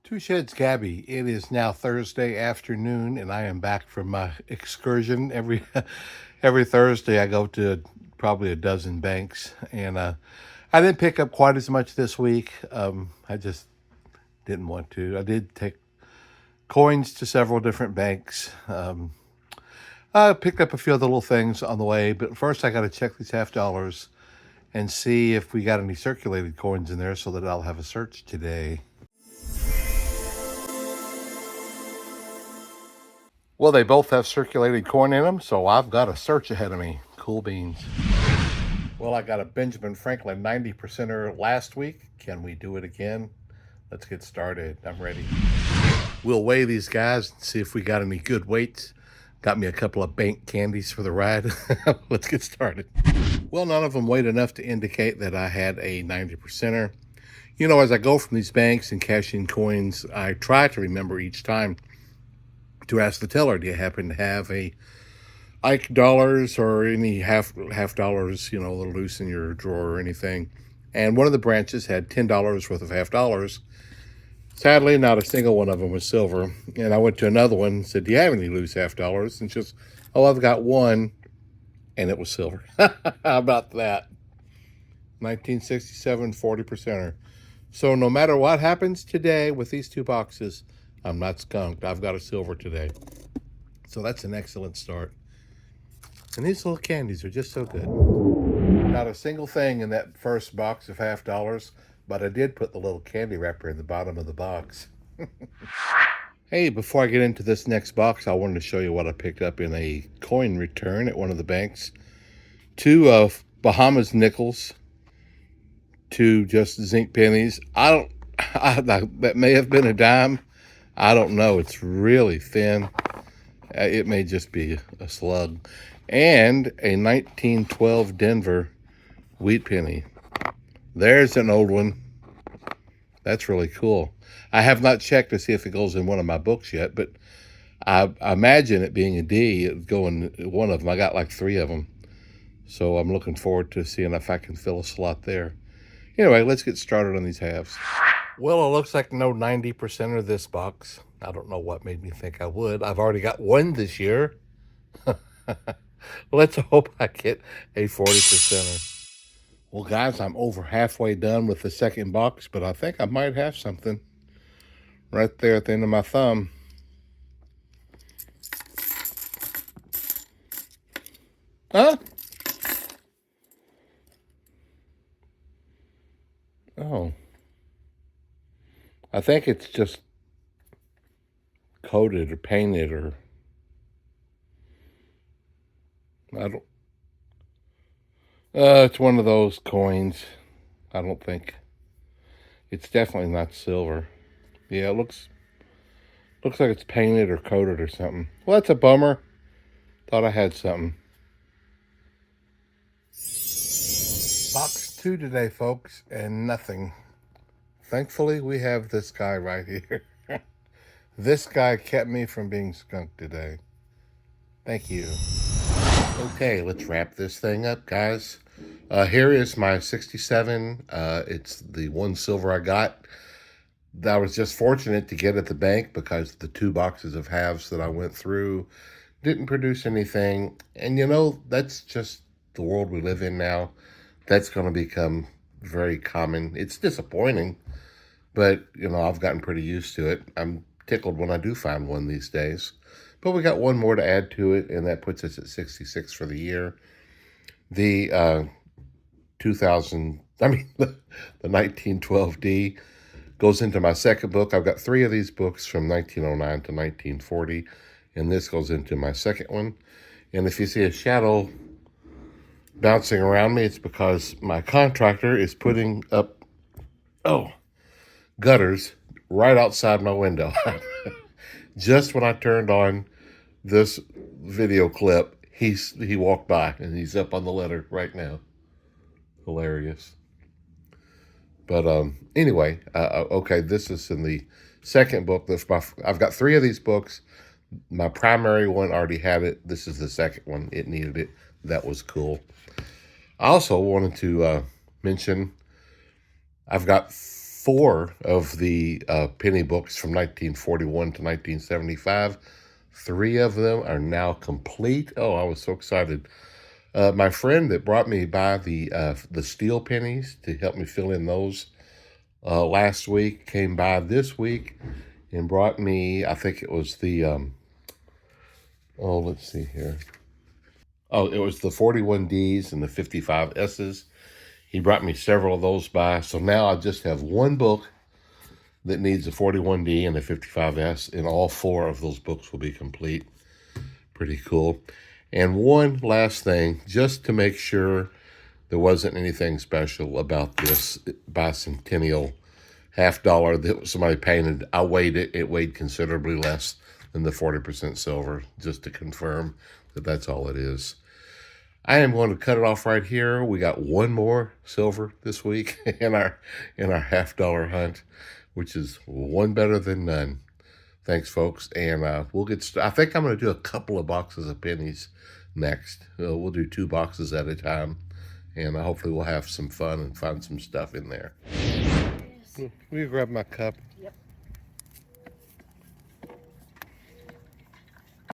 Two Sheds Gabby. It is now Thursday afternoon, and I am back from my excursion. Every Thursday, I go to probably a dozen banks, and I didn't pick up quite as much this week. I just didn't want to. I did take coins to several different banks. I picked up a few other little things on the way, but first I got to check these $half and see if we got any circulated coins in there, so that I'll have a search today. Well, they both have circulated coin in them, so I've got a search ahead of me. Cool beans. Well, I got a Benjamin Franklin 90%er last week. Can we do it again? Let's get started. I'm ready. We'll weigh these guys and see if we got any good weights. Got me a couple of bank candies for the ride. Let's get started. Well, none of them weighed enough to indicate that I had a 90%er. You know, as I go from these banks and cash in coins, I try to remember each time to ask the teller, do you happen to have a Ike dollars or any half dollars, you know, loose in your drawer or anything? And one of the branches had $10 worth of half dollars. Sadly, not a single one of them was silver. And I went to another one and said, do you have any loose half dollars? And she goes, oh, I've got one. And it was silver. How about that? 1967 40%er. So no matter what happens today with these two boxes, I'm not skunked. I've got a silver today. So that's an excellent start. And these little candies are just so good. Not a single thing in that first box of half dollars, but I did put the little candy wrapper in the bottom of the box. Hey, before I get into this next box, I wanted to show you what I picked up in a coin return at one of the banks. Two Bahamas nickels, two just zinc pennies. That may have been a dime. I don't know. It's really thin. It may just be a slug. And a 1912 Denver wheat penny. There's an old one. That's really cool. I have not checked to see if it goes in one of my books yet, but I imagine it being a D, it would go in one of them. I got like 3 of them. So I'm looking forward to seeing if I can fill a slot there. Anyway, let's get started on these halves. Well, it looks like no 90% of this box. I don't know what made me think I would. I've already got one this year. Let's hope I get a 40%er. Well, guys, I'm over halfway done with the second box, but I think I might have something right there at the end of my thumb. Huh? Oh. I think it's just coated or painted, or I don't. It's one of those coins. I don't think it's definitely not silver. Yeah, it looks like it's painted or coated or something. Well, that's a bummer. Thought I had something. Box 2 today, folks, and nothing. Thankfully, we have this guy right here. This guy kept me from being skunked today. Thank you. Okay, let's wrap this thing up, guys. Here is my 67. It's the one silver I got. I was just fortunate to get at the bank because the 2 boxes of halves that I went through didn't produce anything. And you know, that's just the world we live in now. That's going to become very common. It's disappointing, but you know, I've gotten pretty used to it. I'm tickled when I do find one these days. But we got one more to add to it, and that puts us at 66 for the year. The the 1912D goes into my second book. I've got 3 of these books from 1909 to 1940, and this goes into my second one. And if you see a shadow bouncing around me, it's because my contractor is putting up, gutters right outside my window. Just when I turned on this video clip, he walked by, and he's up on the ladder right now. Hilarious. But anyway, okay, this is in the second book. I've got 3 of these books. My primary one already had it. This is the second one. It needed it. That was cool. I also wanted to mention I've got 4 of the penny books from 1941 to 1975. 3 of them are now complete. Oh, I was so excited. My friend that brought me by the steel pennies to help me fill in those last week came by this week and brought me, I think it was the, oh, let's see here. Oh, it was the 41Ds and the 55Ss. He brought me several of those by. So now I just have one book that needs a 41D and a 55S, and all 4 of those books will be complete. Pretty cool. And one last thing, just to make sure there wasn't anything special about this bicentennial $50 that somebody painted. I weighed it. It weighed considerably less than the 40% silver, just to confirm that that's all it is. I am going to cut it off right here. We got one more silver this week in our $50 hunt, which is one better than none. Thanks, folks, and we'll get started. I think I'm going to do a couple of boxes of pennies next. We'll do 2 boxes at a time, and hopefully we'll have some fun and find some stuff in there. Will you grab my cup? Yep.